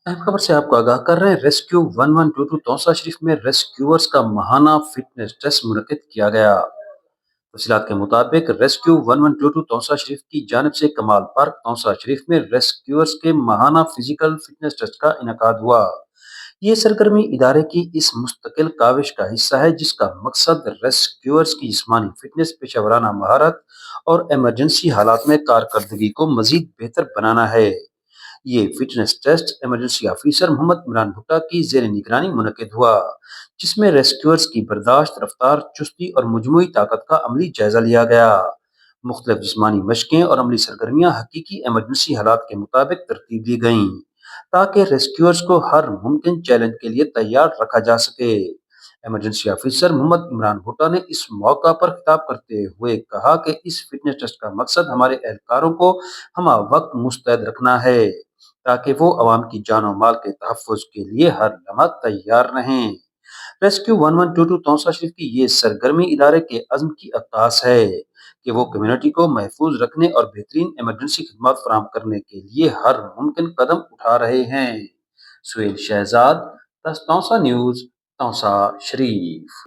अहम खबर से आपको आगाह कर रहे हैं। रेस्क्यू 1122 तौसा शरीफ में रेस्क्यूअर्स का महाना फिटनेस टेस्ट मुनक्किद किया गया। तफसीलात के मुताबिक रेस्क्यू 1122 तौसा शरीफ की जानिब से कमाल पार्क तौसा शरीफ में रेस्क्यूअर्स के महाना फिजिकल फिटनेस टेस्ट का इनकाद हुआ। ये सरगर्मी इदारे की इस मुस्तकिल काविश का हिस्सा है जिसका मकसद रेस्क्यूअर्स की जिस्मानी फिटनेस, पेशेवराना महारत और इमरजेंसी हालात में कारकर्दगी को मजीद बेहतर बनाना है। ये fitness test emergency officer Mohammad Imran Bhutta की जेर निगरानी मुनक्किद हुआ, जिसमें रेस्क्यूअर्स की बर्दाश्त, रफ्तार, चुस्ती और मजमूई ताकत का अमली जायजा लिया गया। मुख्तलिफ जिस्मानी मशकें और अमली सरगर्मियाँ हकीकी इमरजेंसी हालात के मुताबिक तरतीब दी गईं, ताकि रेस्क्यूअर्स को हर मुमकिन चैलेंज के लिए तैयार रखा जा सके। इमरजेंसी ऑफिसर मोहम्मद इमरान भुट्टा ने इस मौका पर खिताब करते हुए कहा कि इस फिटनेस टेस्ट का मकसद हमारे एहलकारों को हम वक्त मुस्तैद रखना है, ताकि वो अवाम की जान और माल के तहफ़्फ़ुज़ के लिए हर लम्हा तैयार रहें। रेस्क्यू 1122 तौसा शरीफ की ये सरगर्मी इदारे के अज़्म की अक्कास है कि वो कम्युनिटी को महफूज रखने और बेहतरीन इमरजेंसी खदमात फराहम करने के लिए हर मुमकिन कदम उठा रहे हैं। सुहेल शहजाद, तौसा न्यूज़, तौसा शरीफ।